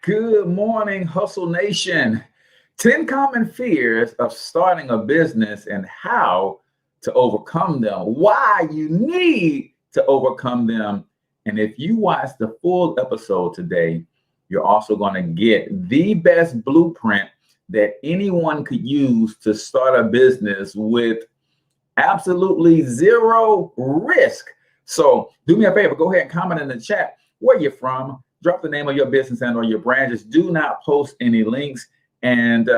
Good morning, Hustle Nation. 10 common fears of starting a business and how to overcome them, why you need to overcome them. And if you watch the full episode today, you're also going to get the best blueprint that anyone could use to start a business with absolutely zero risk. So do me a favor, go ahead and comment in the chat where you're from. Drop the name of your business and or your brand. Just do not post any links. And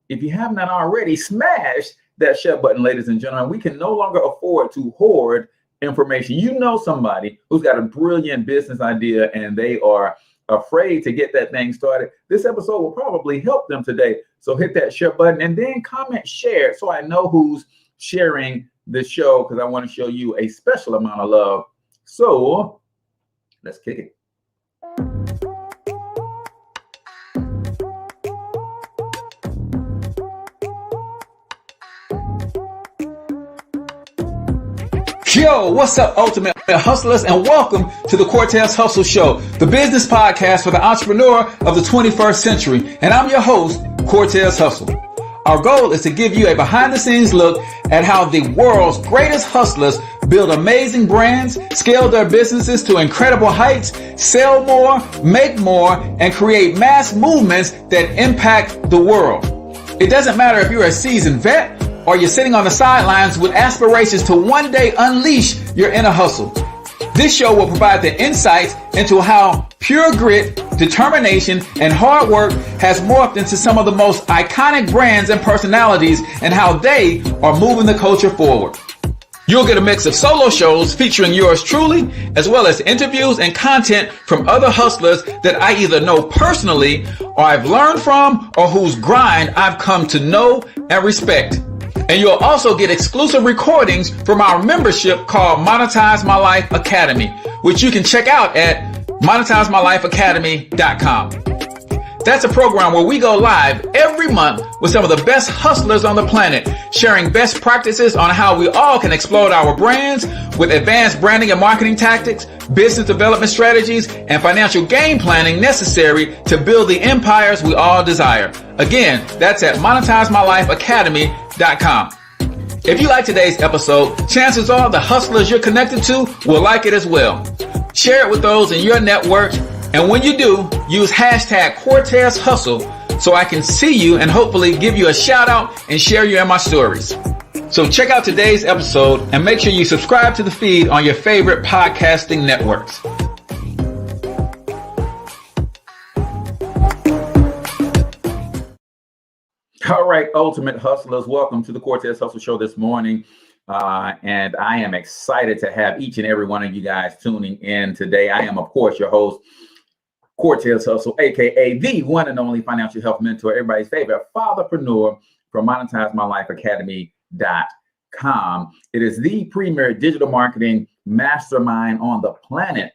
if you have not already, smash that share button, ladies and gentlemen. We can no longer afford to hoard information. You know somebody who's got a brilliant business idea and they are afraid to get that thing started. This episode will probably help them today. So hit that share button and then comment share so I know who's sharing the show, because I want to show you a special amount of love. So let's kick it. Yo, what's up, Ultimate Hustlers, and welcome to the Cortez Hustle Show, the business podcast for the entrepreneur of the 21st century. And I'm your host, Cortez Hustle. Our goal is to give you a behind-the-scenes look at how the world's greatest hustlers build amazing brands, scale their businesses to incredible heights, sell more, make more, and create mass movements that impact the world. It doesn't matter if you're a seasoned vet or you're sitting on the sidelines with aspirations to one day unleash your inner hustle. This show will provide the insights into how pure grit, determination, and hard work has morphed into some of the most iconic brands and personalities and how they are moving the culture forward. You'll get a mix of solo shows featuring yours truly, as well as interviews and content from other hustlers that I either know personally or I've learned from or whose grind I've come to know and respect. And you'll also get exclusive recordings from our membership called Monetize My Life Academy, which you can check out at monetizemylifeacademy.com. That's a program where we go live every month with some of the best hustlers on the planet, sharing best practices on how we all can explode our brands with advanced branding and marketing tactics, business development strategies, and financial game planning necessary to build the empires we all desire. Again, that's at monetizemylifeacademy.com. If you like today's episode, chances are the hustlers you're connected to will like it as well. Share it with those in your network. And when you do, use hashtag Cortez Hustle so I can see you and hopefully give you a shout out and share you in my stories. So check out today's episode and make sure you subscribe to the feed on your favorite podcasting networks. All right, Ultimate Hustlers, welcome to the Cortez Hustle Show this morning. And I am excited to have each and every one of you guys tuning in today. I am, of course, your host, Cortez Hustle, aka the one and only financial health mentor, everybody's favorite fatherpreneur from monetizemylifeacademy.com. It is the premier digital marketing mastermind on the planet.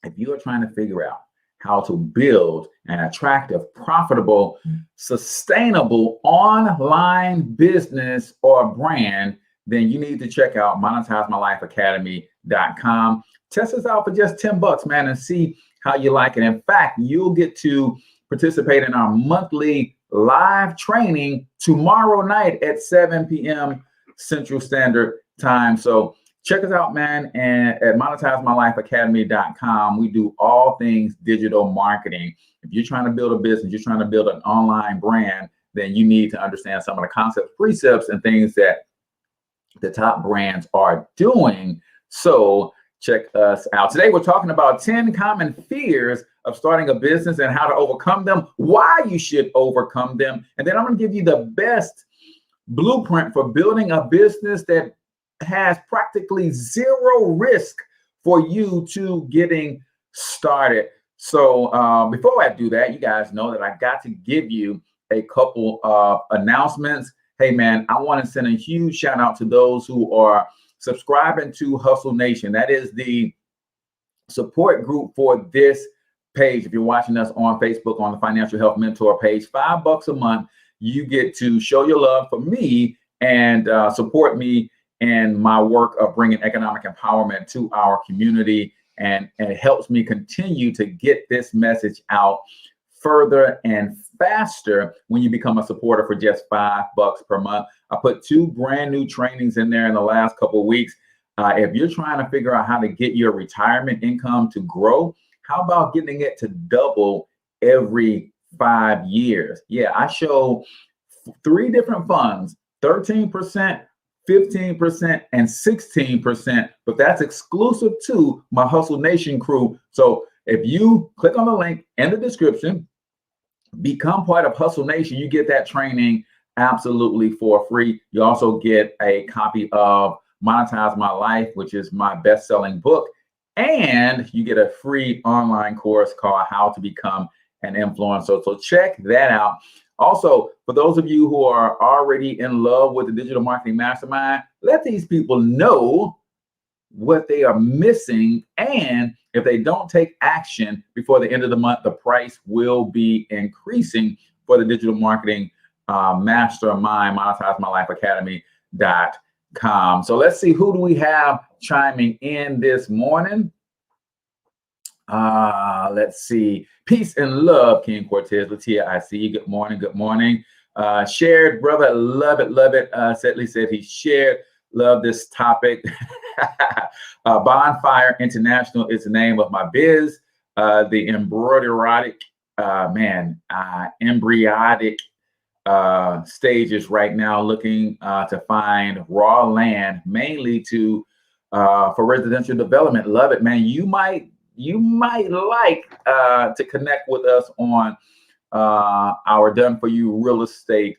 If you are trying to figure out how to build an attractive, profitable, sustainable online business or brand, then you need to check out monetizemylifeacademy.com. Test us out for just $10, man, and see how you like it. In fact, you'll get to participate in our monthly live training tomorrow night at 7 p.m. Central Standard Time. So check us out, man, and at monetizemylifeacademy.com. We do all things digital marketing. If you're trying to build a business, you're trying to build an online brand, then you need to understand some of the concepts, precepts, and things that the top brands are doing. So check us out. Today, we're talking about 10 common fears of starting a business and how to overcome them, why you should overcome them. And then I'm going to give you the best blueprint for building a business that has practically zero risk for you to getting started. So before I do that, you guys know that I got to give you a couple of announcements. Hey, man, I want to send a huge shout out to those who are subscribing to Hustle Nation. That is the support group for this page. If you're watching us on Facebook on the Financial Health Mentor page, $5 a month, you get to show your love for me and support me in my work of bringing economic empowerment to our community and it helps me continue to get this message out further and faster when you become a supporter for just $5 per month. I put 2 brand new trainings in there in the last couple of weeks. If you're trying to figure out how to get your retirement income to grow, how about getting it to double every 5 years? Yeah, I show 3 different funds, 13%, 15%, and 16%, but that's exclusive to my Hustle Nation crew. So if you click on the link in the description, become part of Hustle Nation, you get that training absolutely for free. You also get a copy of Monetize My Life, which is my best-selling book, and you get a free online course called How to Become an Influencer. So check that out. Also, for those of you who are already in love with the Digital Marketing Mastermind, let these people know what they are missing, and if they don't take action before the end of the month, the price will be increasing for the Digital Marketing Mastermind, Monetize My Life Academy.com. So let's see, who do we have chiming in this morning? Let's see. Peace and love, King Cortez. Latia, I see you. Good morning. Good morning. Shared, brother. Love it. Love it. Setley said he shared. Love this topic. Bonfire International is the name of my biz. The embryonic stages right now, looking to find raw land, mainly for residential development. Love it, man. You might like to connect with us on our Done For You real estate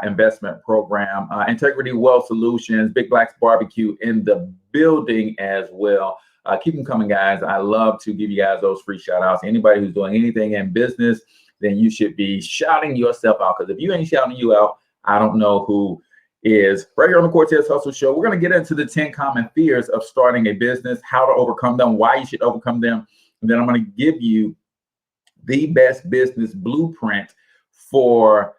investment program. Integrity Wealth Solutions, Big Black's Barbecue in the building as well. Keep them coming, guys. I love to give you guys those free shout outs. Anybody who's doing anything in business, then you should be shouting yourself out, because if you ain't shouting you out, I don't know who is. Right here on the Cortez Hustle Show, we're going to get into the 10 common fears of starting a business, how to overcome them, why you should overcome them. And then I'm going to give you the best business blueprint for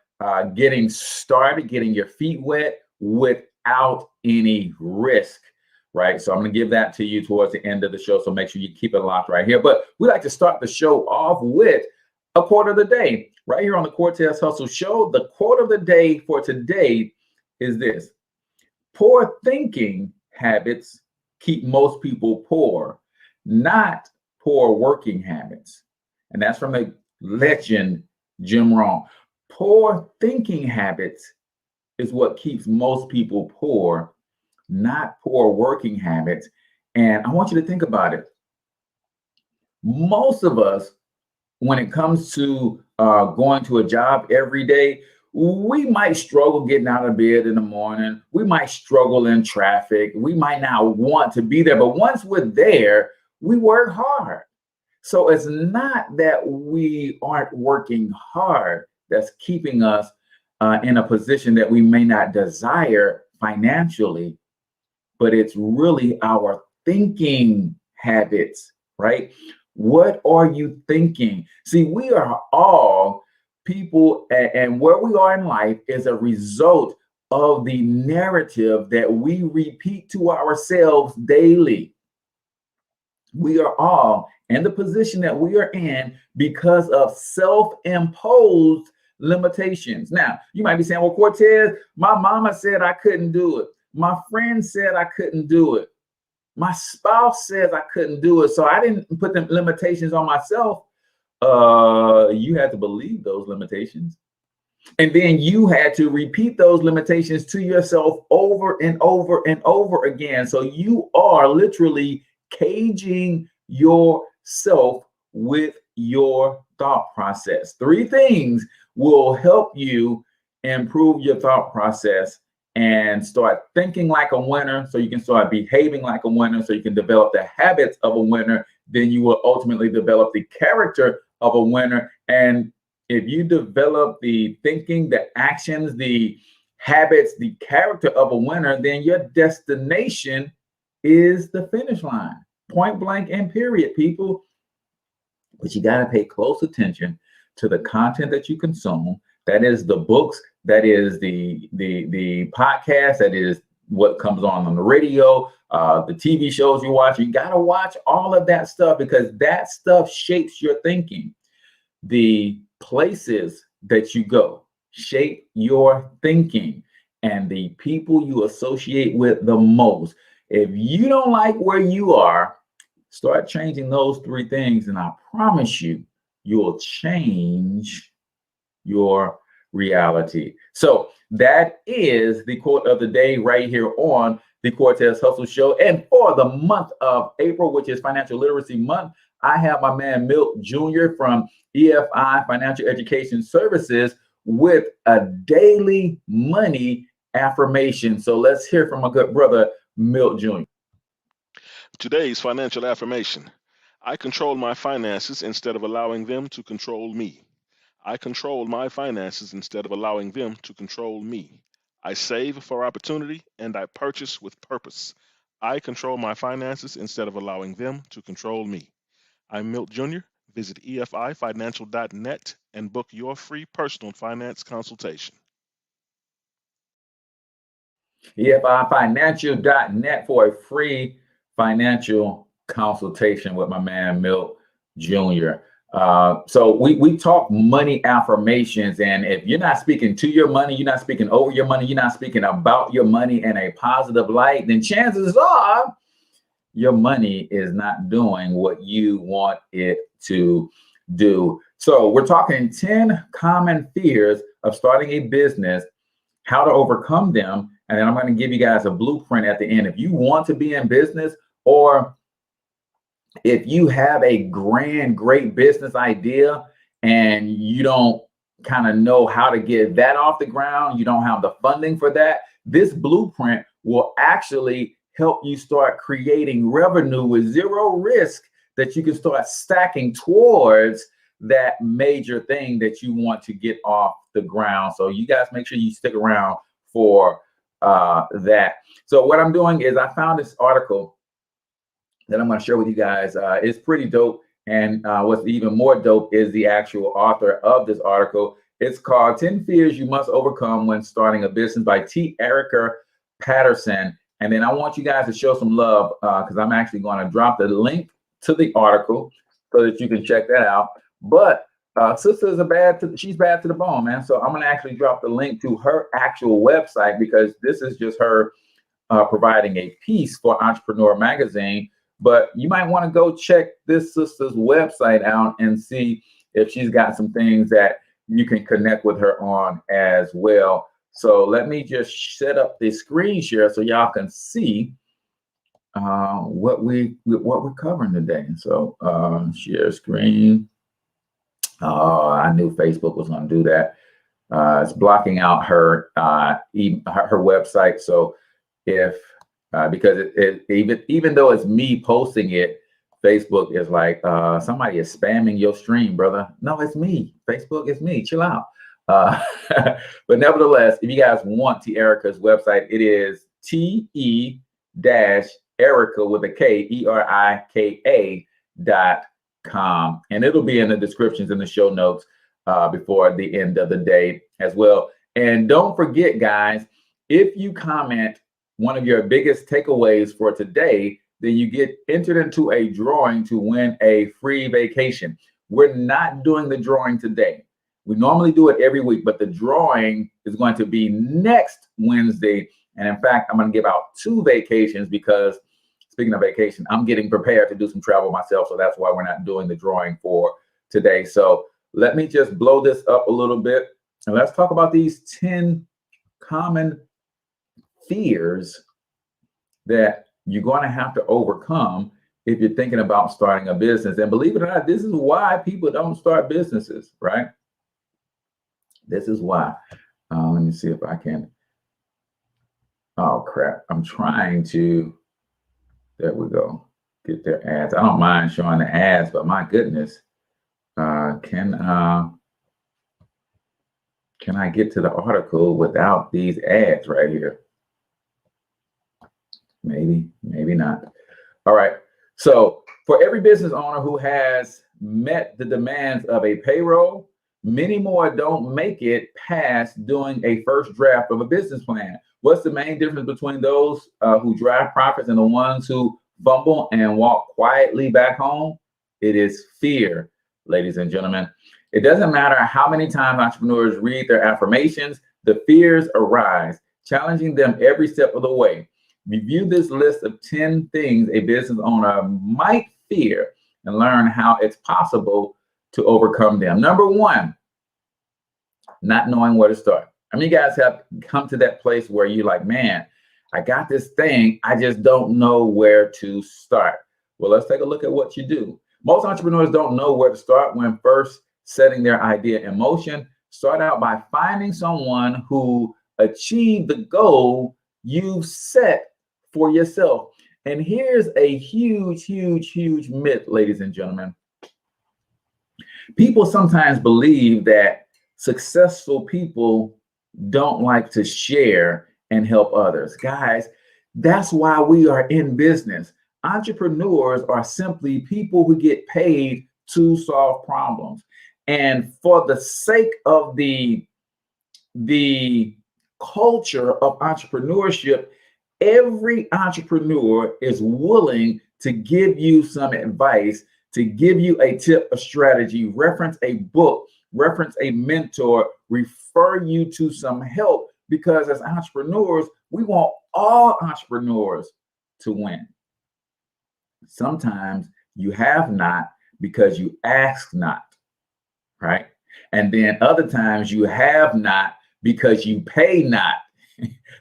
getting started, getting your feet wet without any risk, right? So I'm going to give that to you towards the end of the show. So make sure you keep it locked right here. But we like to start the show off with a quote of the day right here on the Cortez Hustle Show. The quote of the day for today is this: poor thinking habits keep most people poor, not poor working habits. And that's from the legend Jim Rohn. Poor thinking habits is what keeps most people poor, not poor working habits. And I want you to think about it. Most of us, when it comes to going to a job every day, we might struggle getting out of bed in the morning. We might struggle in traffic. We might not want to be there. But once we're there, we work hard. So it's not that we aren't working hard that's keeping us in a position that we may not desire financially, but it's really our thinking habits, right? What are you thinking? See, we are all people, and where we are in life is a result of the narrative that we repeat to ourselves daily. We are all in the position that we are in because of self-imposed limitations. Now, you might be saying, well, Cortez, my mama said I couldn't do it. My friend said I couldn't do it. My spouse says I couldn't do it. So I didn't put them limitations on myself. You had to believe those limitations. And then you had to repeat those limitations to yourself over and over and over again. So you are literally caging yourself with your thought process. 3 things will help you improve your thought process and start thinking like a winner, so you can start behaving like a winner, so you can develop the habits of a winner. Then you will ultimately develop the character of a winner. And if you develop the thinking, the actions, the habits, the character of a winner, then your destination is the finish line. Point blank and period, people. But you got to pay close attention to the content that you consume. That is the books, that is the podcast, that is what comes on the radio, the TV shows you watch. You got to watch all of that stuff because that stuff shapes your thinking. The places that you go shape your thinking, and the people you associate with the most. If you don't like where you are, start changing those 3 things, and I promise you, you will change your reality. So that is the quote of the day right here on the Cortez Hustle Show. And for the month of April, which is Financial Literacy Month, I have my man Milt Jr. from EFI Financial Education Services with a daily money affirmation. So let's hear from my good brother, Milt Jr. Today's financial affirmation: I control my finances instead of allowing them to control me. I control my finances instead of allowing them to control me. I save for opportunity and I purchase with purpose. I control my finances instead of allowing them to control me. I'm Milt Jr. Visit EFIFinancial.net and book your free personal finance consultation. EFIFinancial.net for a free financial consultation with my man Milt Jr. So we talk money affirmations, and if you're not speaking to your money, you're not speaking over your money, you're not speaking about your money in a positive light, then chances are your money is not doing what you want it to do. So we're talking 10 common fears of starting a business, how to overcome them, and then I'm going to give you guys a blueprint at the end. If you want to be in business, or if you have a great business idea and you don't kind of know how to get that off the ground, you don't have the funding for that, this blueprint will actually help you start creating revenue with zero risk that you can start stacking towards that major thing that you want to get off the ground. So you guys make sure you stick around for that. So what I'm doing is I found this article that I'm going to share with you guys. It's pretty dope. And what's even more dope is the actual author of this article. It's called 10 Fears You Must Overcome When Starting a Business by Te-Erika Patterson. And then I want you guys to show some love because I'm actually going to drop the link to the article so that you can check that out. But sisters are she's bad to the bone, man. So I'm going to actually drop the link to her actual website because this is just her providing a piece for Entrepreneur Magazine. But you might want to go check this sister's website out and see if she's got some things that you can connect with her on as well. So let me just set up the screen share so y'all can see what we're covering today. So share screen. I knew Facebook was going to do that. It's blocking out her website. So if because even though it's me posting it, Facebook is like somebody is spamming your stream, brother. No, it's me. Facebook is me. Chill out. But nevertheless, if you guys want Te-Erika's website, it is te-erika with a K, ERIKA.com. And it'll be in the descriptions in the show notes before the end of the day as well. And don't forget, guys, if you comment one of your biggest takeaways for today, then you get entered into a drawing to win a free vacation. We're not doing the drawing today. We normally do it every week, but the drawing is going to be next Wednesday. And in fact, I'm going to give out 2 vacations because, speaking of vacation, I'm getting prepared to do some travel myself. So that's why we're not doing the drawing for today. So let me just blow this up a little bit. And let's talk about these 10 common fears that you're going to have to overcome if you're thinking about starting a business. And believe it or not, this is why people don't start businesses, right? This is why. Let me see if I can. Oh, crap. I'm trying to. There we go. Get their ads. I don't mind showing the ads, but my goodness. Can I get to the article without these ads right here? Maybe, maybe not. All right. So for every business owner who has met the demands of a payroll, many more don't make it past doing a first draft of a business plan. What's the main difference between those who drive profits and the ones who fumble and walk quietly back home? It is fear, ladies and gentlemen. It doesn't matter how many times entrepreneurs read their affirmations, the fears arise, challenging them every step of the way. Review this list of 10 things a business owner might fear and learn how it's possible to overcome them. Number one, not knowing where to start. I mean, you guys have come to that place where you're like, man, I got this thing, I just don't know where to start. Well, let's take a look at what you do. Most entrepreneurs don't know where to start when first setting their idea in motion. Start out by finding someone who achieved the goal you set for yourself. And here's a huge, huge, huge myth, ladies and gentlemen. People sometimes believe that successful people don't like to share and help others. Guys, that's why we are in business. Entrepreneurs are simply people who get paid to solve problems. And for the sake of the culture of entrepreneurship, every entrepreneur is willing to give you some advice, to give you a tip, a strategy, reference a book, reference a mentor, refer you to some help, because as entrepreneurs, we want all entrepreneurs to win. Sometimes you have not because you ask not, right? And then other times you have not because you pay not.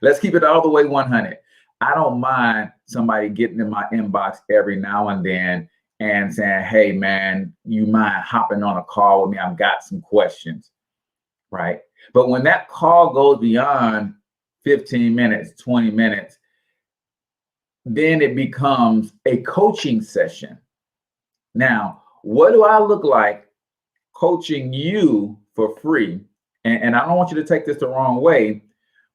Let's keep it all the way 100. I don't mind somebody getting in my inbox every now and then and saying, hey, man, you mind hopping on a call with me? I've got some questions, right? But when that call goes beyond 15 minutes, 20 minutes, then it becomes a coaching session. Now, what do I look like coaching you for free? And I don't want you to take this the wrong way,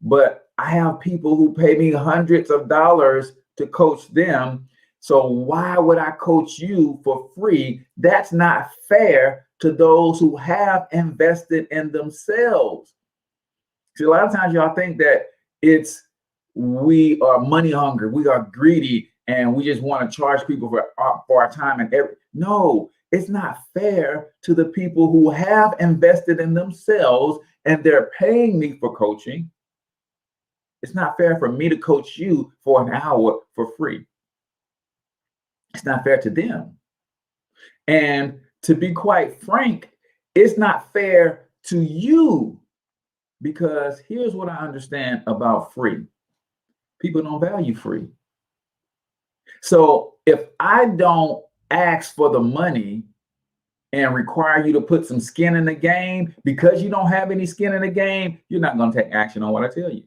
but I have people who pay me hundreds of dollars to coach them. So why would I coach you for free? That's not fair to those who have invested in themselves. See, a lot of times y'all think that we are money hungry, we are greedy, and we just want to charge people for our time and no, it's not fair to the people who have invested in themselves and they're paying me for coaching. It's not fair for me to coach you for an hour for free. It's not fair to them. And to be quite frank, it's not fair to you, because here's what I understand about free. People don't value free. So if I don't ask for the money and require you to put some skin in the game, because you don't have any skin in the game, you're not going to take action on what I tell you,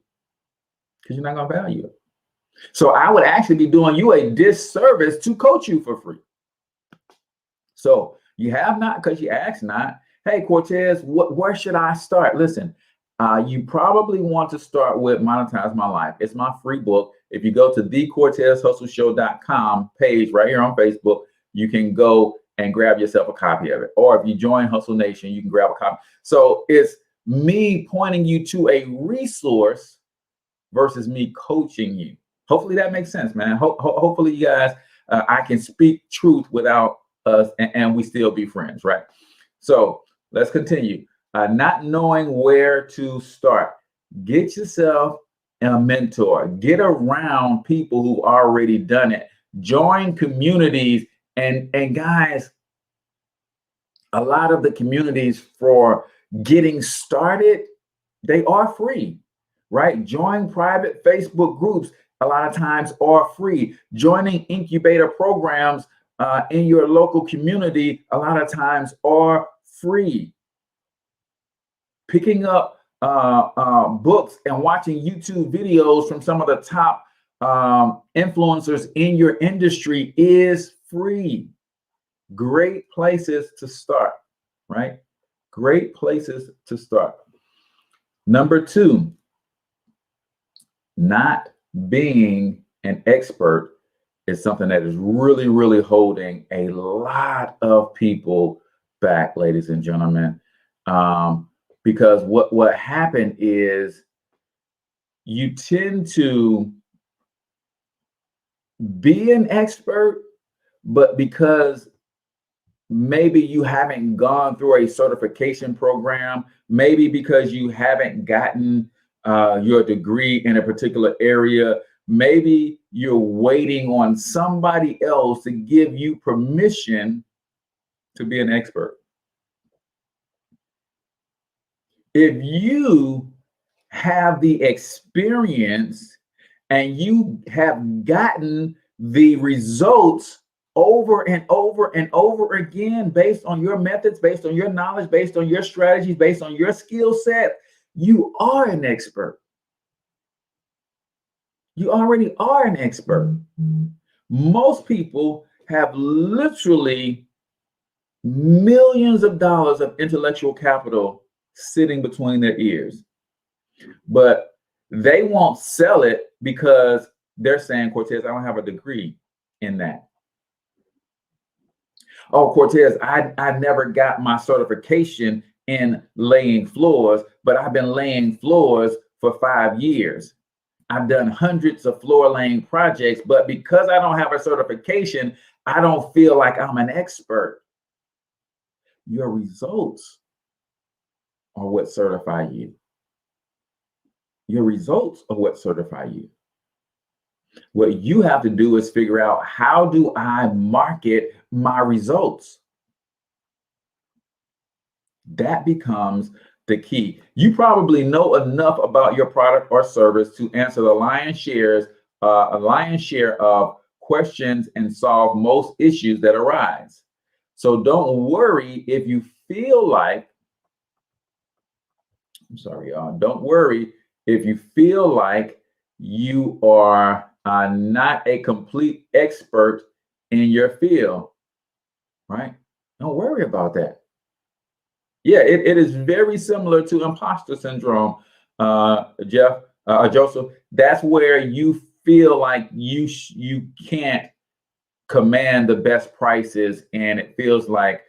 because you're not going to value it. So I would actually be doing you a disservice to coach you for free. So you have not because you asked not. Hey, Cortez, where should I start? Listen, you probably want to start with Monetize My Life. It's my free book. If you go to thecortezhustleshow.com page right here on Facebook, you can go and grab yourself a copy of it. Or if you join Hustle Nation, you can grab a copy. So it's me pointing you to a resource versus me coaching you. Hopefully that makes sense, man. Hopefully you guys, I can speak truth without us and we still be friends, right? So let's continue. Not knowing where to start. Get yourself a mentor. Get around people who already done it. Join communities. And guys, a lot of the communities for getting started, they are free, right? Join private Facebook groups, a lot of times are free. Joining incubator programs in your local community, a lot of times are free. Picking up books and watching YouTube videos from some of the top influencers in your industry is free. Great places to start, right? Great places to start. Number two, not being an expert is something that is really, really holding a lot of people back, ladies and gentlemen. Because what happened is you tend to be an expert, but because maybe you haven't gone through a certification program, maybe because you haven't gotten your degree in a particular area, maybe you're waiting on somebody else to give you permission to be an expert. If you have the experience and you have gotten the results over and over and over again based on your methods, based on your knowledge, based on your strategies, based on your skill set, you are an expert. You already are an expert. Most people have literally millions of dollars of intellectual capital sitting between their ears, but they won't sell it because they're saying, Cortez, I don't have a degree in that. Oh, Cortez, I never got my certification in laying floors, but I've been laying floors for 5 years. I've done hundreds of floor laying projects, but because I don't have a certification, I don't feel like I'm an expert. Your results are what certify you. Your results are what certify you. What you have to do is figure out, how do I market my results? That becomes the key. You probably know enough about your product or service to answer a lion's share of questions and solve most issues that arise. So don't worry if you feel like, don't worry if you feel like you are not a complete expert in your field, right? Don't worry about that. Yeah, it is very similar to imposter syndrome, Joseph. That's where you feel like you can't command the best prices, and it feels like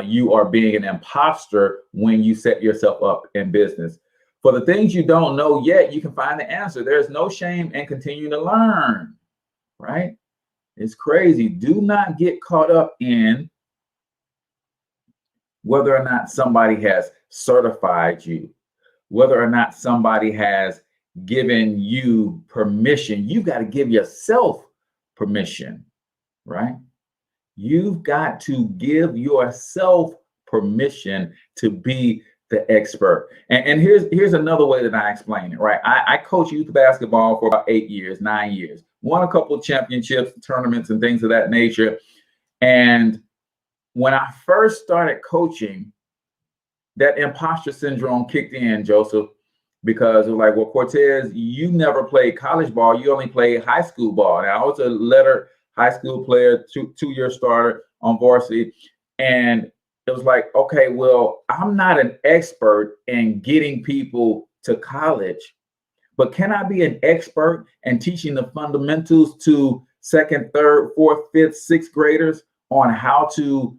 you are being an imposter when you set yourself up in business. For the things you don't know yet, you can find the answer. There's no shame in continuing to learn, right? It's crazy. Do not get caught up in whether or not somebody has certified you, whether or not somebody has given you permission. You've got to give yourself permission, right? You've got to give yourself permission to be the expert. And here's another way that I explain it, right? I coach youth basketball for about 8 years, 9 years, won a couple of championships, tournaments, and things of that nature. And when I first started coaching, that imposter syndrome kicked in, Joseph, because it was like, well, Cortez, you never played college ball. You only played high school ball. Now, I was a letter high school player, two-year starter on varsity. And it was like, okay, well, I'm not an expert in getting people to college, but can I be an expert in teaching the fundamentals to second, third, fourth, fifth, sixth graders on how to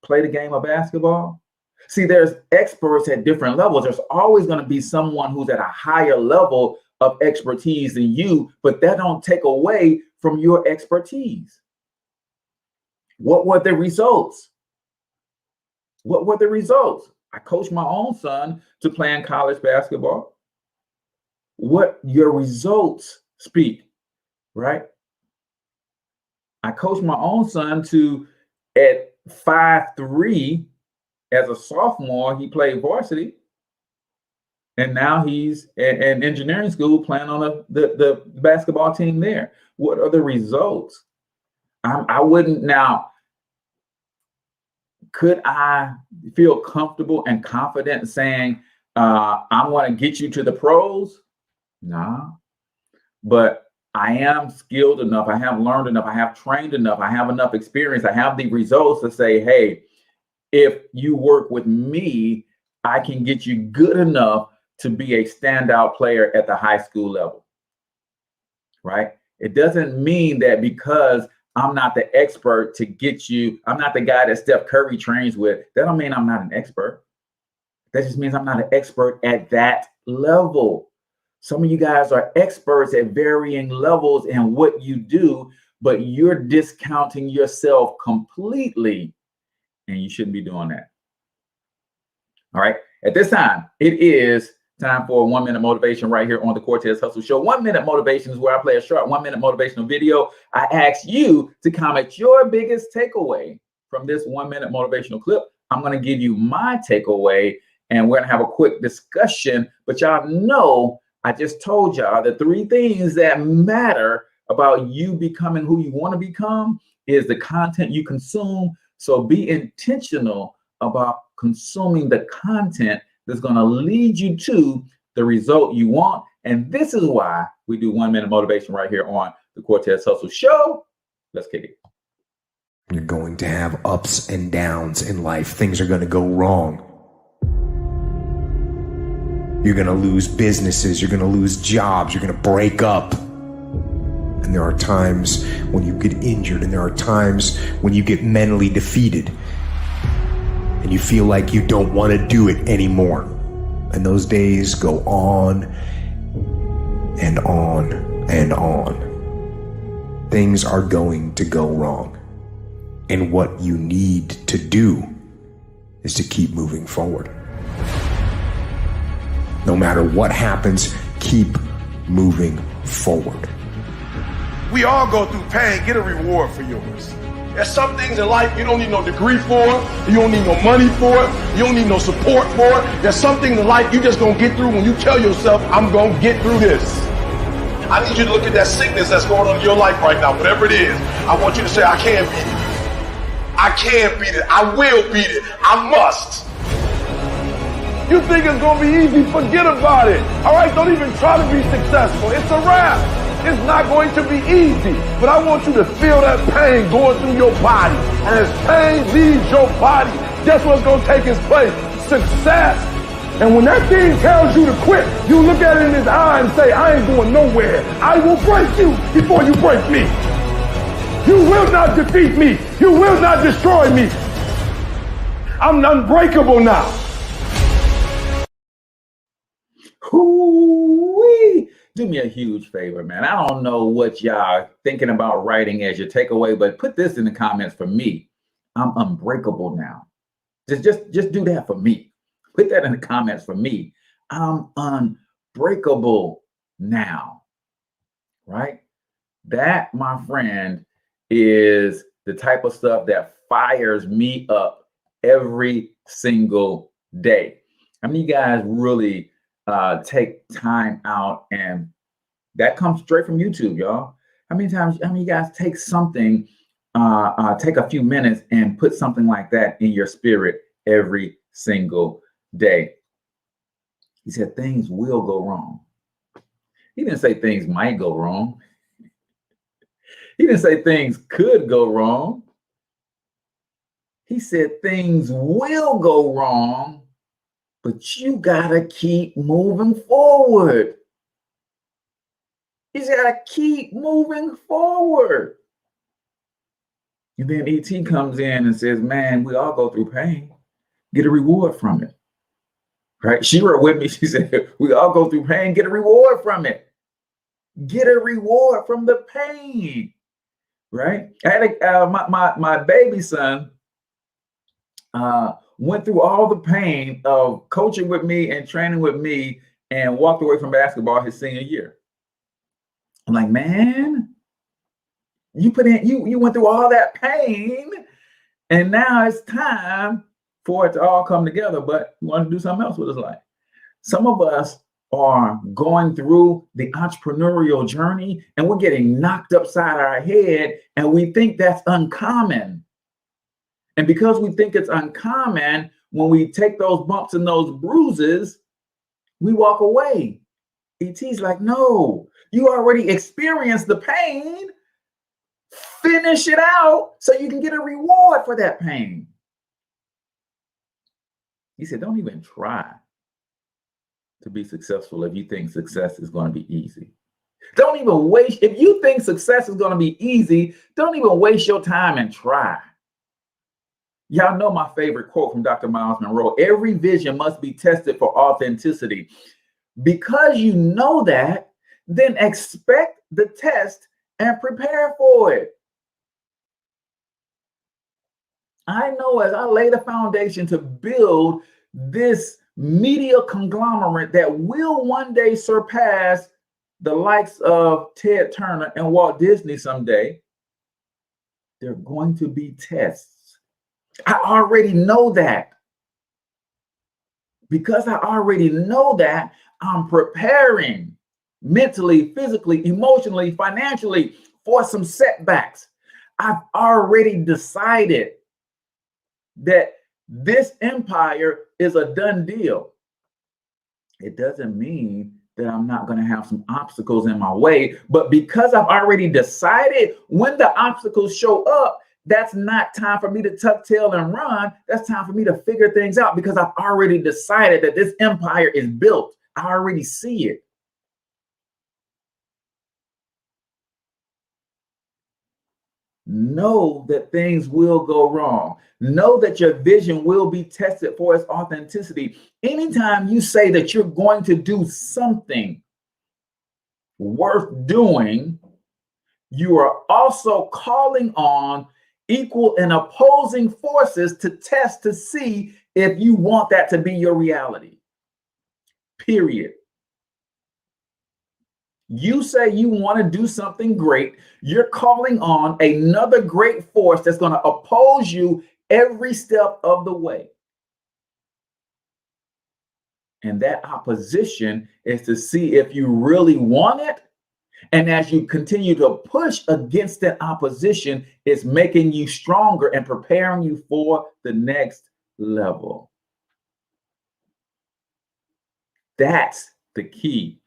play the game of basketball? See, there's experts at different levels. There's always going to be someone who's at a higher level of expertise than you, but that don't take away from your expertise. What were the results? What were the results? I coached my own son to playing college basketball. What your results speak, right? I coached my own son to, at 5'3", as a sophomore, he played varsity. And now he's in engineering school playing on the basketball team there. What are the results? I wouldn't now. Could I feel comfortable and confident saying, I'm going to get you to the pros? Nah. But I am skilled enough. I have learned enough. I have trained enough. I have enough experience. I have the results to say, hey, if you work with me, I can get you good enough to be a standout player at the high school level, right? It doesn't mean that because I'm not the expert to get you, I'm not the guy that Steph Curry trains with, that don't mean I'm not an expert. That just means I'm not an expert at that level. Some of you guys are experts at varying levels in what you do, but you're discounting yourself completely, and you shouldn't be doing that. All right. At this time, it is time for 1 minute motivation right here on the Cortez Hustle Show. 1 minute motivation is where I play a short 1 minute motivational video. I ask you to comment your biggest takeaway from this 1 minute motivational clip. I'm going to give you my takeaway, and we're going to have a quick discussion. But y'all know, I just told y'all the 3 things that matter about you becoming who you want to become is the content you consume. So be intentional about consuming the content that's going to lead you to the result you want. And this is why we do 1 minute motivation right here on the Cortez Hustle Show. Let's kick it. You're going to have ups and downs in life. Things are going to go wrong. You're going to lose businesses. You're going to lose jobs. You're going to break up. And there are times when you get injured, and there are times when you get mentally defeated and you feel like you don't want to do it anymore. And those days go on and on and on. Things are going to go wrong. And what you need to do is to keep moving forward. No matter what happens, keep moving forward. We all go through pain. Get a reward for yours. There's some things in life you don't need no degree for. You don't need no money for it. You don't need no support for it. There's some things in life you just gonna get through when you tell yourself, I'm gonna get through this. I need you to look at that sickness that's going on in your life right now, whatever it is. I want you to say, I can beat it. I can beat it. I will beat it. I must. You think it's gonna be easy? Forget about it. All right, don't even try to be successful. It's a wrap. It's not going to be easy, but I want you to feel that pain going through your body. And as pain leaves your body, guess what's going to take its place? Success. And when that thing tells you to quit, you look at it in his eye and say, I ain't going nowhere. I will break you before you break me. You will not defeat me. You will not destroy me. I'm unbreakable now. Hoo-wee. Do me a huge favor, man. I don't know what y'all are thinking about writing as your takeaway, but put this in the comments for me. I'm unbreakable now. Just do that for me. Put that in the comments for me. I'm unbreakable now. Right? That, my friend, is the type of stuff that fires me up every single day. How many of you guys really take time out, and that comes straight from YouTube, y'all? How many of you guys take something, take a few minutes and put something like that in your spirit every single day? He said things will go wrong. He didn't say things might go wrong. He didn't say things could go wrong. He said things will go wrong, but you gotta keep moving forward. He's gotta keep moving forward. And then ET comes in and says, man, we all go through pain. Get a reward from it. Right? She wrote with me, she said, we all go through pain, get a reward from it. Get a reward from the pain. Right? I had my baby son went through all the pain of coaching with me and training with me and walked away from basketball his senior year. I'm like, man, you went through all that pain, and now it's time for it to all come together, but you want to do something else with his life. Some of us are going through the entrepreneurial journey and we're getting knocked upside our head, and we think that's uncommon. And because we think it's uncommon, when we take those bumps and those bruises, we walk away. ET's like, no, you already experienced the pain. Finish it out so you can get a reward for that pain. He said, don't even try to be successful if you think success is going to be easy. Don't even waste. If you think success is going to be easy, don't even waste your time and try. Y'all know my favorite quote from Dr. Miles Monroe: every vision must be tested for authenticity. Because you know that, then expect the test and prepare for it. I know as I lay the foundation to build this media conglomerate that will one day surpass the likes of Ted Turner and Walt Disney someday, there are going to be tests. I already know that. Because I already know that, I'm preparing mentally, physically, emotionally, financially for some setbacks. I've already decided that this empire is a done deal. It doesn't mean that I'm not going to have some obstacles in my way, but because I've already decided, when the obstacles show up, that's not time for me to tuck tail and run. That's time for me to figure things out, because I've already decided that this empire is built. I already see it. Know that things will go wrong. Know that your vision will be tested for its authenticity. Anytime you say that you're going to do something worth doing, you are also calling on equal and opposing forces to test to see if you want that to be your reality. Period. You say you want to do something great, you're calling on another great force that's going to oppose you every step of the way. And that opposition is to see if you really want it. And as you continue to push against that opposition, it's making you stronger and preparing you for the next level. That's the key,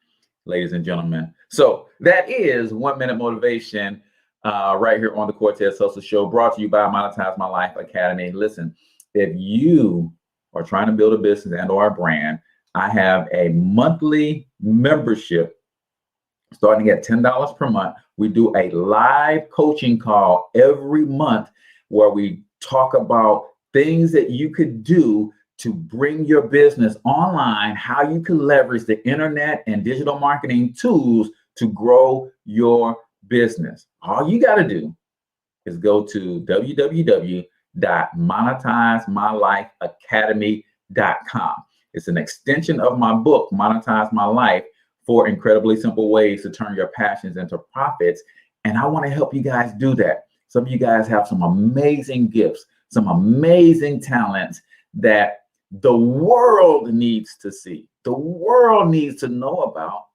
ladies and gentlemen. So that is 1 Minute Motivation right here on the Cortez Social Show, brought to you by Monetize My Life Academy. Listen, if you are trying to build a business and or a brand, I have a monthly membership starting at $10 per month. We do a live coaching call every month where we talk about things that you could do to bring your business online, how you can leverage the internet and digital marketing tools to grow your business. All you got to do is go to www.monetizemylifeacademy.com. It's an extension of my book, Monetize My Life, 4 incredibly simple ways to turn your passions into profits. And I want to help you guys do that. Some of you guys have some amazing gifts, some amazing talents that the world needs to see. The world needs to know about.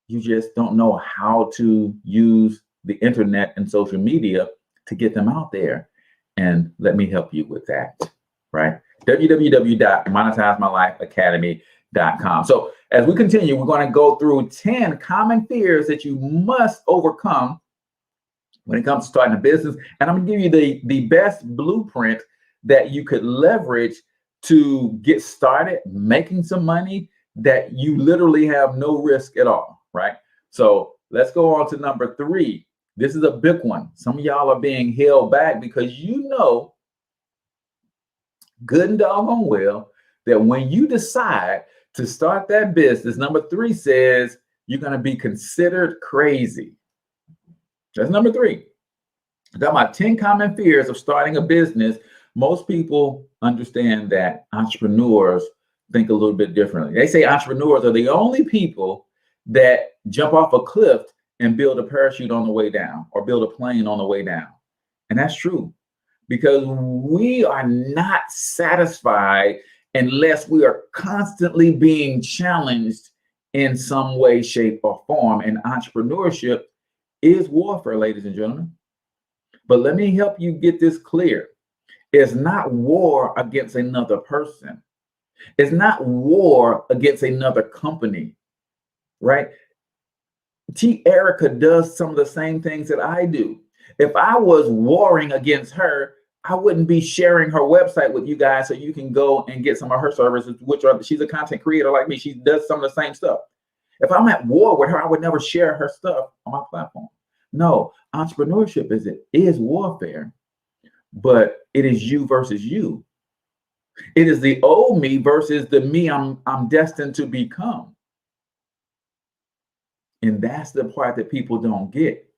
You just don't know how to use the internet and social media to get them out there. And let me help you with that, right? www.monetizemylifeacademy.com. So as we continue, we're going to go through 10 common fears that you must overcome when it comes to starting a business. And I'm going to give you the best blueprint that you could leverage to get started making some money that you literally have no risk at all, right? So let's go on to number 3. This is a big one. Some of y'all are being held back because you know good and doggone well that when you decide to start that business, number 3 says you're going to be considered crazy. That's number 3. I'm talking about 10 common fears of starting a business. Most people understand that entrepreneurs think a little bit differently. They say entrepreneurs are the only people that jump off a cliff and build a parachute on the way down or build a plane on the way down. And that's true, because we are not satisfied unless we are constantly being challenged in some way, shape, or form. And entrepreneurship is warfare, ladies and gentlemen. But let me help you get this clear. It's not war against another person. It's not war against another company, right? Te-Erika does some of the same things that I do. If I was warring against her, I wouldn't be sharing her website with you guys so you can go and get some of her services, which are, she's a content creator like me. She does some of the same stuff. If I'm at war with her, I would never share her stuff on my platform. No, entrepreneurship is warfare, but it is you versus you. It is the old me versus the me I'm destined to become. And that's the part that people don't get.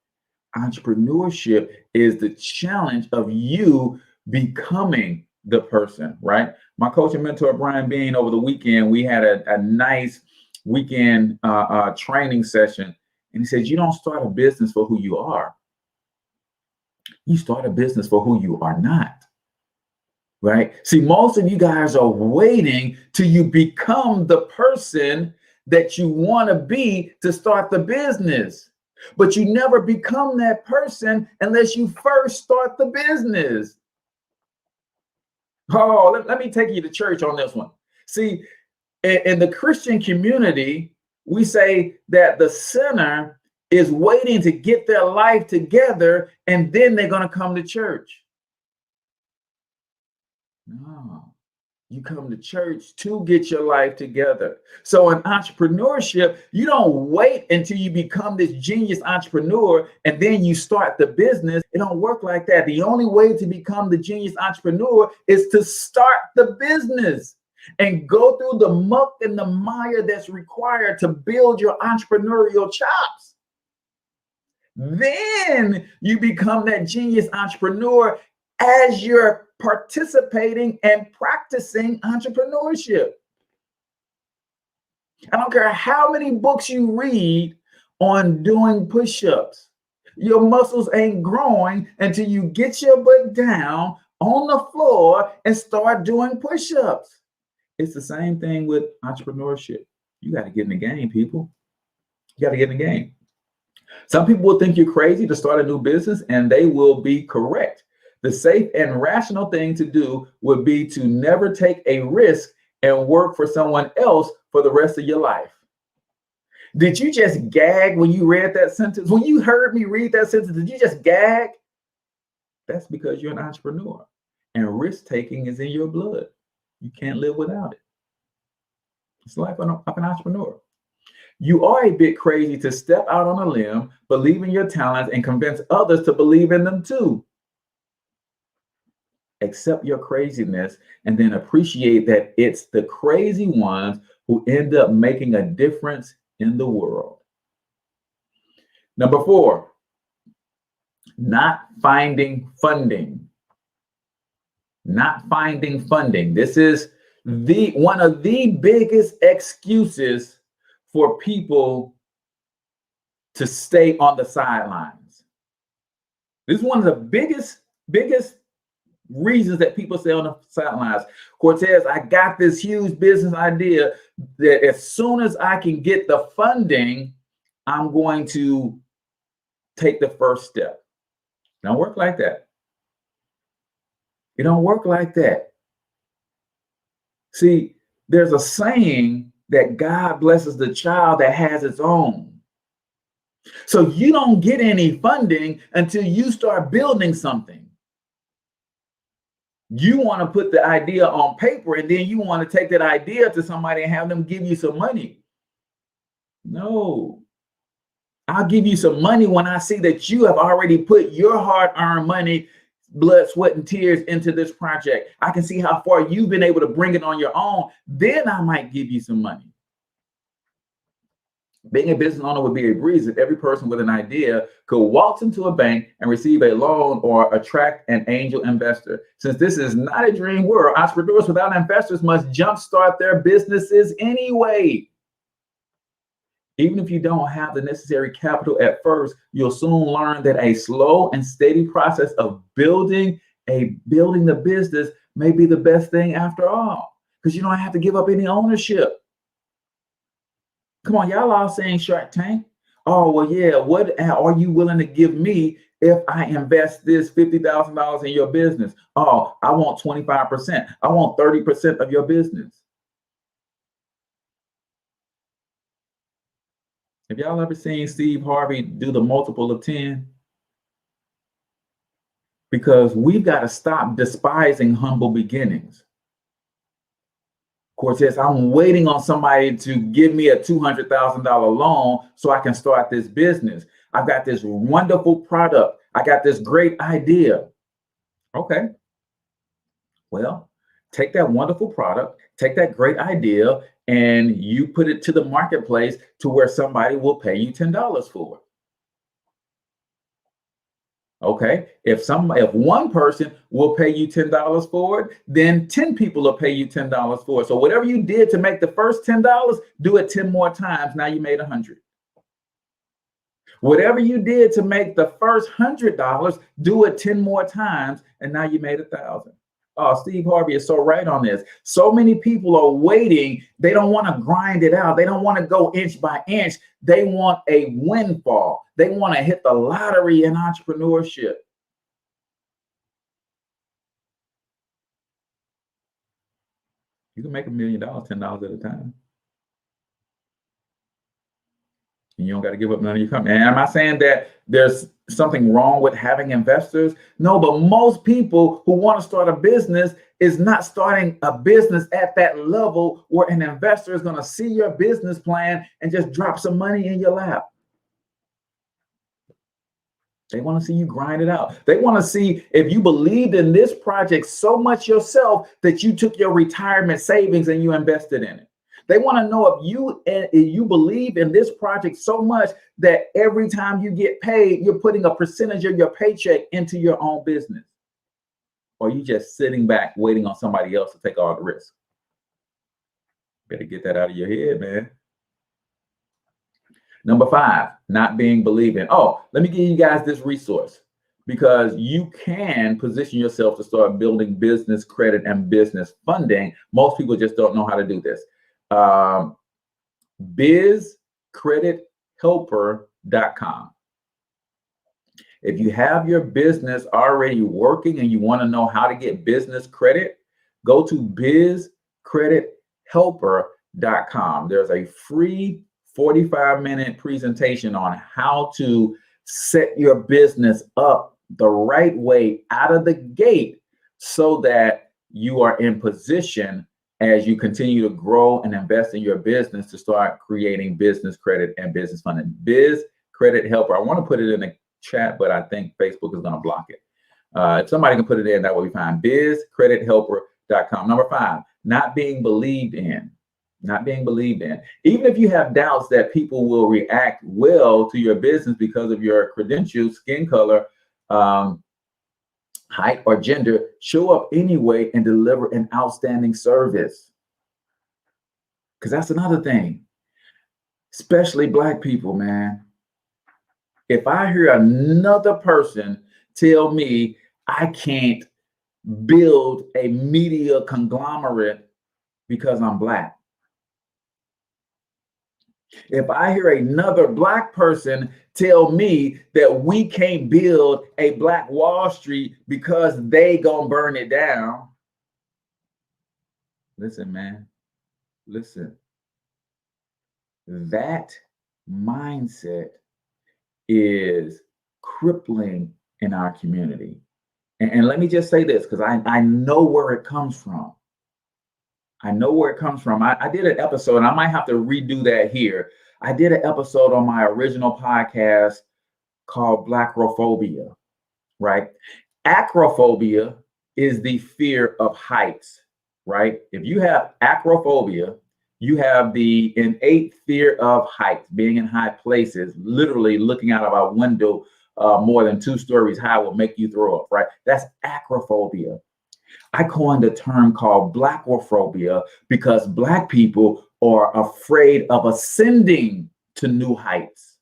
Entrepreneurship is the challenge of you becoming the person, right? My coach and mentor, Brian Bean, over the weekend, we had a nice weekend training session. And he said, you don't start a business for who you are. You start a business for who you are not. Right? See, most of you guys are waiting till you become the person that you want to be to start the business. But you never become that person unless you first start the business. Oh, let me take you to church on this one. See, in the Christian community, we say that the sinner is waiting to get their life together and then they're going to come to church. No, you come to church to get your life together. So in entrepreneurship, you don't wait until you become this genius entrepreneur and then you start the business. It don't work like that. The only way to become the genius entrepreneur is to start the business and go through the muck and the mire that's required to build your entrepreneurial chops. Then you become that genius entrepreneur as you're participating and practicing entrepreneurship. I don't care how many books you read on doing push-ups. Your muscles ain't growing until you get your butt down on the floor and start doing push-ups. It's the same thing with entrepreneurship. You got to get in the game, people. You got to get in the game. Some people will think you're crazy to start a new business, and they will be correct. The safe and rational thing to do would be to never take a risk and work for someone else for the rest of your life. Did you just gag when you read that sentence? When you heard me read that sentence, did you just gag? That's because you're an entrepreneur and risk taking is in your blood. You can't live without it. It's life of an entrepreneur. You are a bit crazy to step out on a limb, believe in your talents, and convince others to believe in them too. Accept your craziness and then appreciate that it's the crazy ones who end up making a difference in the world. Number 4, not finding funding. Not finding funding. This is one of the biggest excuses for people to stay on the sidelines. This is one of the biggest reasons that people stay on the sidelines. Cortez, I got this huge business idea that as soon as I can get the funding, I'm going to take the first step. It don't work like that. It don't work like that. See, there's a saying that God blesses the child that has its own. So you don't get any funding until you start building something. You want to put the idea on paper and then you want to take that idea to somebody and have them give you some money. No. I'll give you some money when I see that you have already put your hard-earned money, blood, sweat, and tears into this project. I can see how far you've been able to bring it on your own. Then I might give you some money. Being a business owner would be a breeze if every person with an idea could waltz into a bank and receive a loan or attract an angel investor. Since this is not a dream world, entrepreneurs without investors must jumpstart their businesses anyway. Even if you don't have the necessary capital at first, you'll soon learn that a slow and steady process of building the business may be the best thing after all, because you don't have to give up any ownership. Come on, y'all all saying Shark Tank. Oh, well, yeah, what are you willing to give me if I invest this $50,000 in your business? Oh, I want 25%. I want 30% of your business. Have y'all ever seen Steve Harvey do the multiple of 10? Because we've got to stop despising humble beginnings. Cortez, I'm waiting on somebody to give me a $200,000 loan so I can start this business. I've got this wonderful product. I got this great idea. Okay. Well, Take that wonderful product, take that great idea, and you put it to the marketplace to where somebody will pay you $10 for it. Okay, if one person will pay you $10 for it, then 10 people will pay you $10 for it. So whatever you did to make the first $10, do it 10 more times. Now you made 100. Whatever you did to make the first $100, do it 10 more times, and now you made 1,000. Oh, Steve Harvey is so right on this. So many people are waiting. They don't want to grind it out. They don't want to go inch by inch. They want a windfall. They want to hit the lottery in entrepreneurship. You can make $1 million, $10 at a time. And you don't got to give up none of your company. And am I saying that there's something wrong with having investors? No, but most people who want to start a business is not starting a business at that level where an investor is going to see your business plan and just drop some money in your lap. They want to see you grind it out. They want to see if you believed in this project so much yourself that you took your retirement savings and you invested in it. They want to know if you believe in this project so much that every time you get paid, you're putting a percentage of your paycheck into your own business. Or you just sitting back waiting on somebody else to take all the risk. Better get that out of your head, man. Number 5, not being believed in. Oh, let me give you guys this resource, because you can position yourself to start building business credit and business funding. Most people just don't know how to do this. bizcredithelper.com. If you have your business already working and you want to know how to get business credit, go to bizcredithelper.com. There's a free 45-minute presentation on how to set your business up the right way out of the gate so that you are in position as you continue to grow and invest in your business to start creating business credit and business funding. Biz Credit Helper. I want to put it in the chat, but I think Facebook is going to block it. If somebody can put it in, that will be fine. bizcredithelper.com. Number 5, not being believed in. Not being believed in. Even if you have doubts that people will react well to your business because of your credentials, skin color, height, or gender, show up anyway and deliver an outstanding service. Because that's another thing, especially Black people, man. If I hear another person tell me I can't build a media conglomerate because I'm Black, if I hear another Black person tell me that we can't build a Black Wall Street because they gonna burn it down, listen, man, listen. That mindset is crippling in our community. And let me just say this, because I know where it comes from. I know where it comes from. I did an episode, and I might have to redo that here. I did an episode on my original podcast called Blackrophobia, right? Acrophobia is the fear of heights, right? If you have acrophobia, you have the innate fear of heights, being in high places, literally looking out of a window more than 2 stories high will make you throw up, right? That's acrophobia. I coined a term called Blackrophobia because Black people are afraid of ascending to new heights,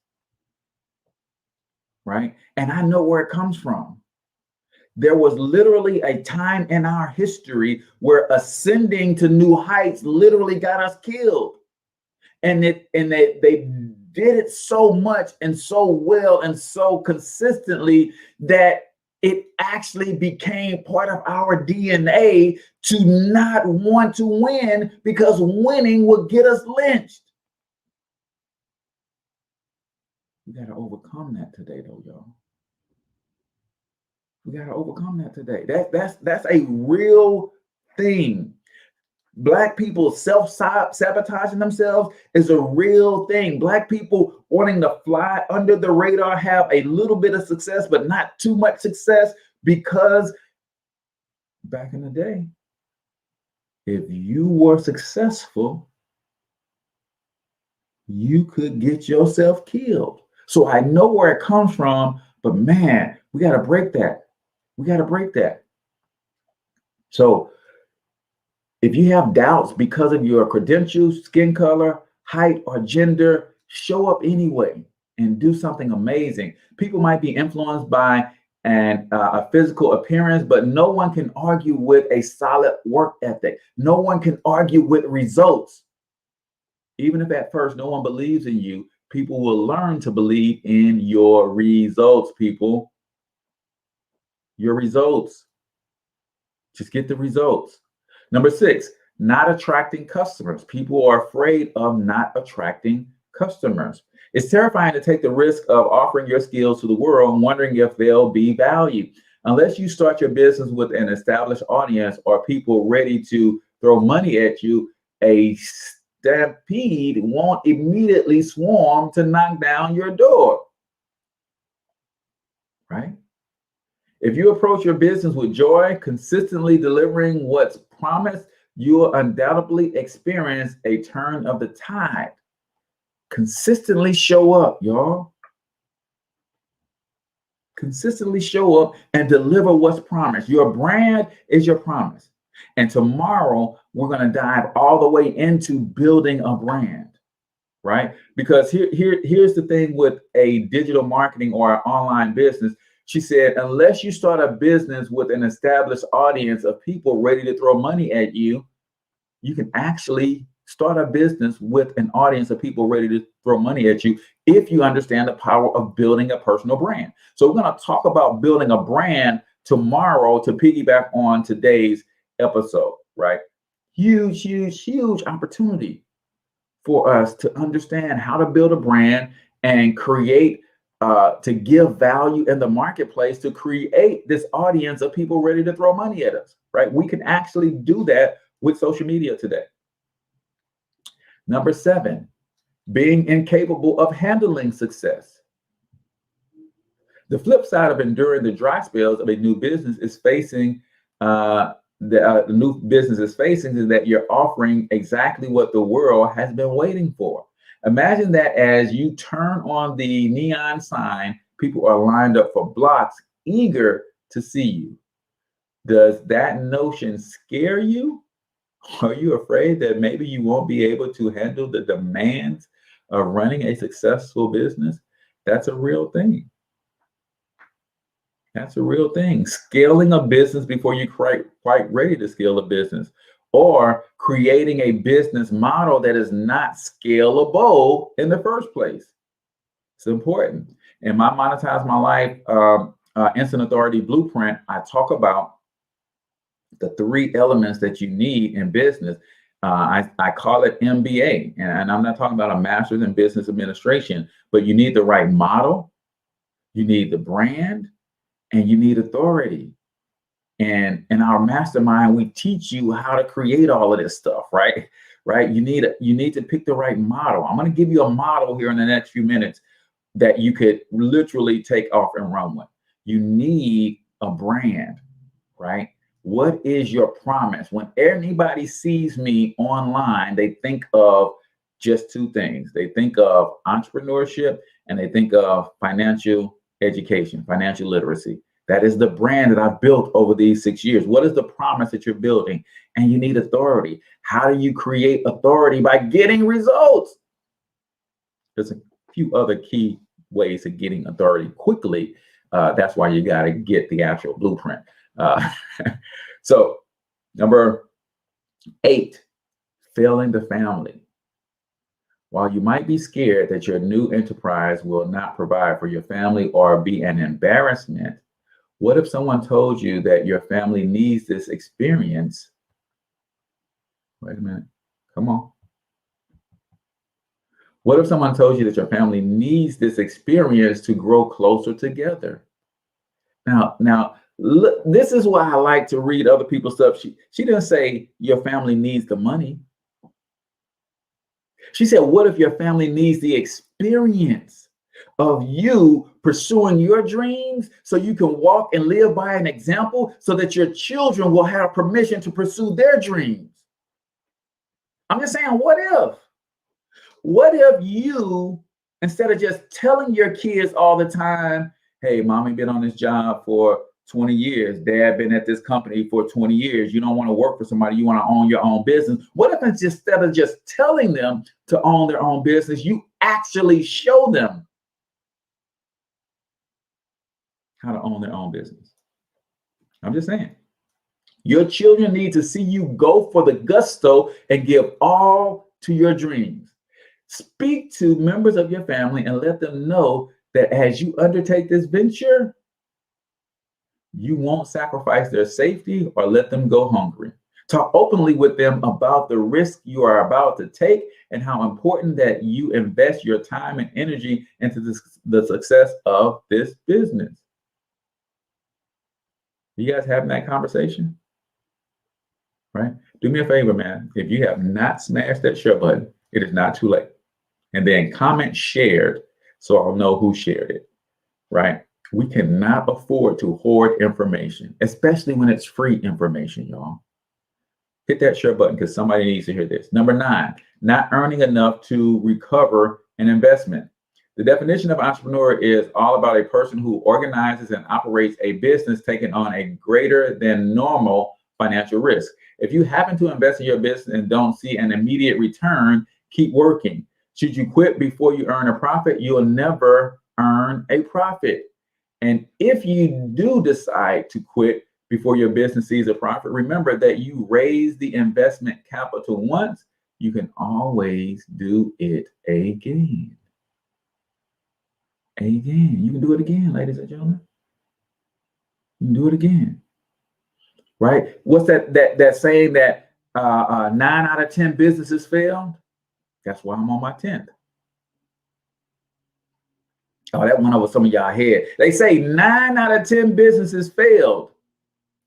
right? And I know where it comes from. There was literally a time in our history where ascending to new heights literally got us killed. And they did it so much and so well and so consistently that it actually became part of our DNA to not want to win because winning would get us lynched. We got to overcome that today, though, y'all. We got to overcome that today. That's a real thing. Black people self-sabotaging themselves is a real thing. Black people wanting to fly under the radar, have a little bit of success, but not too much success, because back in the day, if you were successful, you could get yourself killed. So I know where it comes from, but man, we got to break that. We got to break that. So if you have doubts because of your credentials, skin color, height, or gender, show up anyway and do something amazing. People might be influenced by a physical appearance, but no one can argue with a solid work ethic. No one can argue with results. Even if at first no one believes in you, people will learn to believe in your results, people. Your results. Just get the results. Number 6, not attracting customers. People are afraid of not attracting customers. It's terrifying to take the risk of offering your skills to the world, wondering if they'll be valued. Unless you start your business with an established audience or people ready to throw money at you, a stampede won't immediately swarm to knock down your door. Right? If you approach your business with joy, consistently delivering what's promised, you'll undoubtedly experience a turn of the tide. Consistently show up, y'all. Consistently show up and deliver what's promised. Your brand is your promise. And tomorrow, we're going to dive all the way into building a brand, right? Because here's the thing with a digital marketing or an online business. She said, unless you start a business with an established audience of people ready to throw money at you, you can actually start a business with an audience of people ready to throw money at you if you understand the power of building a personal brand. So we're going to talk about building a brand tomorrow to piggyback on today's episode, right? Huge, huge, huge opportunity for us to understand how to build a brand and create to give value in the marketplace to create this audience of people ready to throw money at us, right? We can actually do that with social media today. Number 7, being incapable of handling success. The flip side of enduring the dry spells of a new business is facing the new business is facing is that you're offering exactly what the world has been waiting for. Imagine that as you turn on the neon sign, people are lined up for blocks, eager to see you. Does that notion scare you? Are you afraid that maybe you won't be able to handle the demands of running a successful business? That's a real thing. That's a real thing. Scaling a business before you're quite ready to scale a business, or creating a business model that is not scalable in the first place. It's important. In my Monetize My Life Instant Authority Blueprint, I talk about the 3 elements that you need in business. I call it MBA, and I'm not talking about a master's in business administration, but you need the right model, you need the brand, and you need authority. And in our mastermind, we teach you how to create all of this stuff, right? You need to pick the right model. I'm going to give you a model here in the next few minutes that you could literally take off and run with. You need a brand, right? What is your promise? When anybody sees me online, they think of just 2 things. They think of entrepreneurship and they think of financial education, financial literacy. That is the brand that I've built over these 6 years. What is the promise that you're building? And you need authority. How do you create authority? By getting results. There's a few other key ways of getting authority quickly. That's why you got to get the actual blueprint. So number 8, failing the family. While you might be scared that your new enterprise will not provide for your family or be an embarrassment, what if someone told you that your family needs this experience? Wait a minute. Come on. What if someone told you that your family needs this experience to grow closer together? Now, look, this is why I like to read other people's stuff. She didn't say your family needs the money. She said, what if your family needs the experience of you pursuing your dreams so you can walk and live by an example so that your children will have permission to pursue their dreams? I'm just saying, what if? What if you, instead of just telling your kids all the time, hey, mommy been on this job for 20 years, dad been at this company for 20 years, you don't want to work for somebody, you want to own your own business. What if instead of just telling them to own their own business, you actually show them how to own their own business? I'm just saying. Your children need to see you go for the gusto and give all to your dreams. Speak to members of your family and let them know that as you undertake this venture, you won't sacrifice their safety or let them go hungry. Talk openly with them about the risk you are about to take and how important that you invest your time and energy into the success of this business. You guys having that conversation? Right? Do me a favor, man. If you have not smashed that share button, it is not too late. And then comment shared so I'll know who shared it, right? We cannot afford to hoard information, especially when it's free information, y'all. Hit that share button because somebody needs to hear this. Number 9, not earning enough to recover an investment. The definition of entrepreneur is all about a person who organizes and operates a business taking on a greater than normal financial risk. If you happen to invest in your business and don't see an immediate return, keep working. Should you quit before you earn a profit, you'll never earn a profit. And if you do decide to quit before your business sees a profit, remember that you raise the investment capital once, you can always do it again. Again. You can do it again, ladies and gentlemen. You can do it again. Right? What's that saying that 9 out of 10 businesses failed? That's why I'm on my 10th. Oh, that went over some of y'all head. They say 9 out of 10 businesses failed.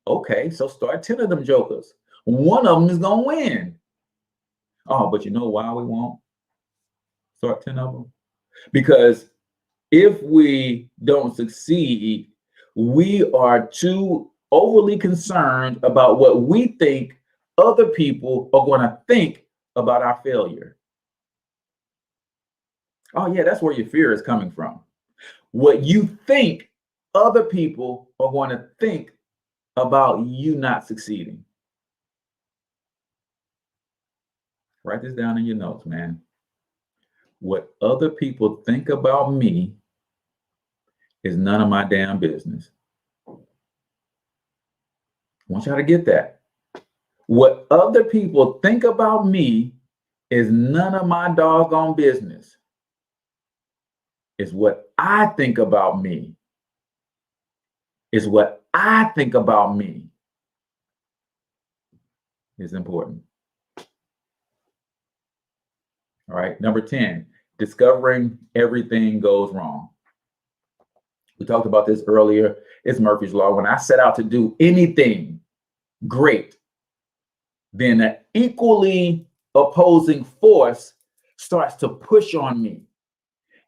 Okay, so start 10 of them jokers. One of them is going to win. Oh, but you know why we won't start 10 of them? Because if we don't succeed, we are too overly concerned about what we think other people are going to think about our failure. Oh, yeah, that's where your fear is coming from. What you think other people are going to think about you not succeeding. Write this down in your notes, man. What other people think about me is none of my damn business. I want y'all to get that. What other people think about me is none of my doggone business. It's what I think about me. It's what I think about me is important. All right, number 10, discovering everything goes wrong. We talked about this earlier. It's Murphy's Law. When I set out to do anything great, then an equally opposing force starts to push on me.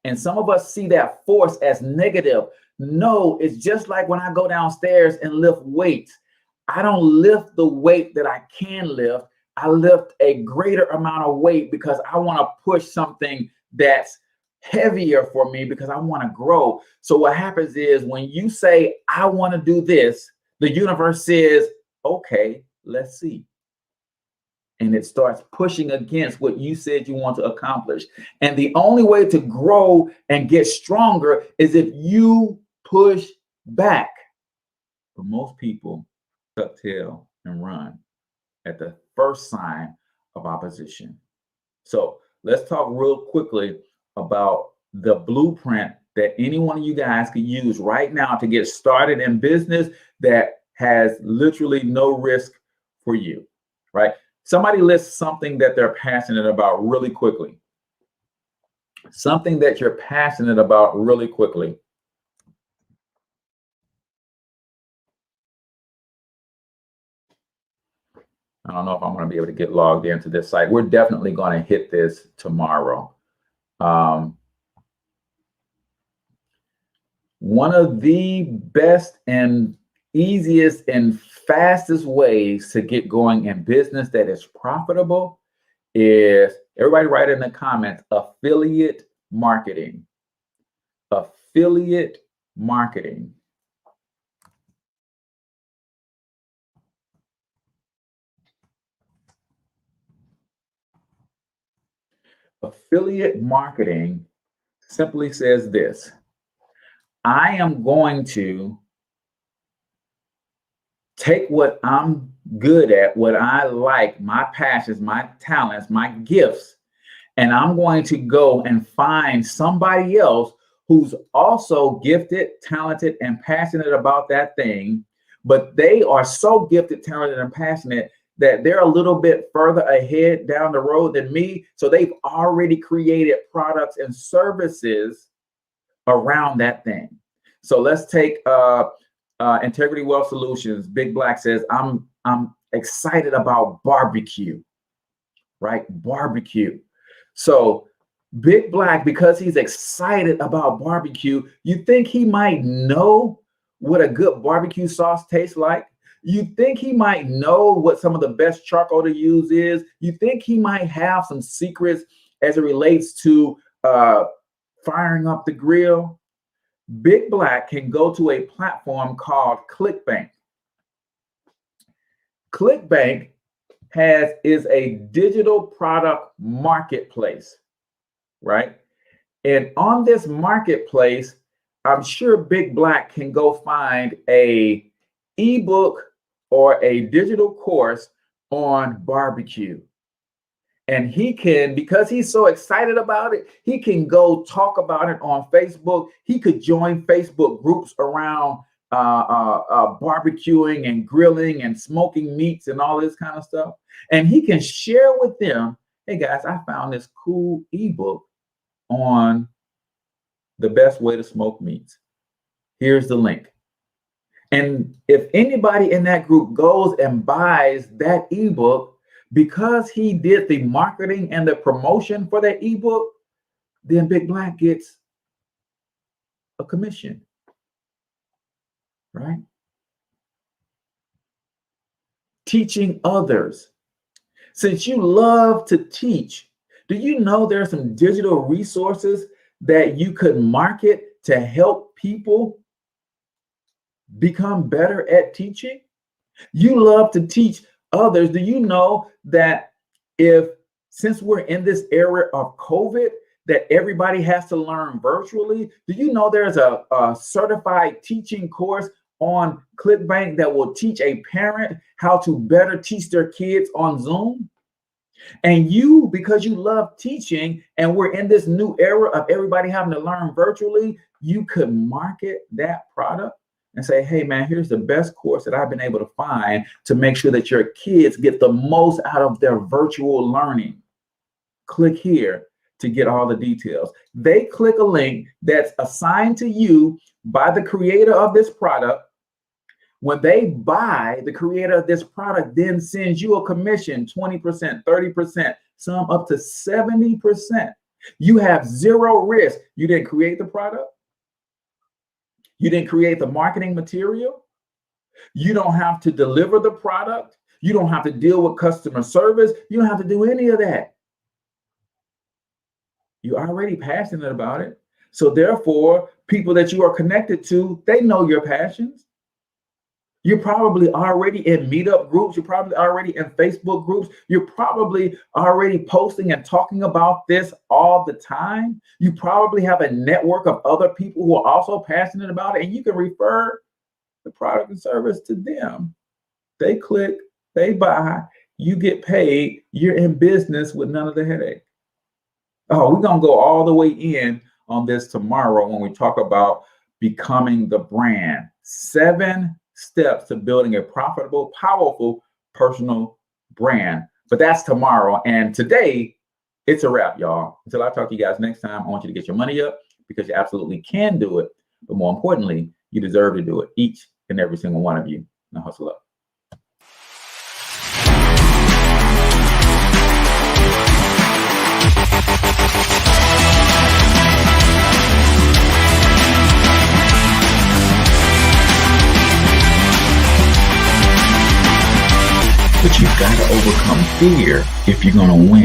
And some of us see that force as negative. No, it's just like when I go downstairs and lift weights. I don't lift the weight that I can lift. I lift a greater amount of weight because I want to push something that's heavier for me because I want to grow. So what happens is when you say, I want to do this, the universe says, okay, let's see. And it starts pushing against what you said you want to accomplish. And the only way to grow and get stronger is if you push back. But most people tuck tail and run at the first sign of opposition. So let's talk real quickly about the blueprint that any one of you guys could use right now to get started in business that has literally no risk for you, right? Somebody lists something that they're passionate about really quickly. Something that you're passionate about really quickly. I don't know if I'm going to be able to get logged into this site. We're definitely going to hit this tomorrow. One of the best and easiest and fastest ways to get going in business that is profitable is, everybody write in the comments, affiliate marketing. Affiliate marketing. Affiliate marketing simply says this: I am going to take what I'm good at, what I like, my passions, my talents, my gifts, and I'm going to go and find somebody else who's also gifted, talented, and passionate about that thing, but they are so gifted, talented, and passionate that they're a little bit further ahead down the road than me. So they've already created products and services around that thing. So let's take Integrity Wealth Solutions. Big Black says, I'm excited about barbecue, right? Barbecue. So Big Black, because he's excited about barbecue, you think he might know what a good barbecue sauce tastes like? You think he might know what some of the best charcoal to use is? You think he might have some secrets as it relates to firing up the grill? Big Black can go to a platform called ClickBank. ClickBank is a digital product marketplace, right? And on this marketplace, I'm sure Big Black can go find a ebook or a digital course on barbecue. And he can, because he's so excited about it, he can go talk about it on Facebook. He could join Facebook groups around barbecuing and grilling and smoking meats and all this kind of stuff. And he can share with them, hey guys, I found this cool ebook on the best way to smoke meats. Here's the link. And if anybody in that group goes and buys that ebook, because he did the marketing and the promotion for that ebook, then Big Black gets a commission, right? Teaching others. Since you love to teach, do you know there are some digital resources that you could market to help people become better at teaching? You love to teach others. Do you know that since we're in this era of COVID, that everybody has to learn virtually? Do you know there's a certified teaching course on ClickBank that will teach a parent how to better teach their kids on Zoom? And you, because you love teaching and we're in this new era of everybody having to learn virtually, you could market that product and say, hey man, here's the best course that I've been able to find to make sure that your kids get the most out of their virtual learning. Click here to get all the details. They click a link that's assigned to you by the creator of this product. When they buy, the creator of this product then sends you a commission, 20%, 30%, some up to 70%. You have zero risk. You didn't create the product. You didn't create the marketing material. You don't have to deliver the product. You don't have to deal with customer service. You don't have to do any of that. You're already passionate about it. So therefore, people that you are connected to, they know your passions. You're probably already in meetup groups. You're probably already in Facebook groups. You're probably already posting and talking about this all the time. You probably have a network of other people who are also passionate about it, and you can refer the product and service to them. They click, they buy, you get paid, you're in business with none of the headache. Oh, we're going to go all the way in on this tomorrow when we talk about becoming the brand. 7 steps to building a profitable, powerful personal brand. But that's tomorrow. And today, it's a wrap, y'all. Until I talk to you guys next time, I want you to get your money up because you absolutely can do it. But more importantly, you deserve to do it, each and every single one of you. Now hustle up. But you've got to overcome fear if you're going to win.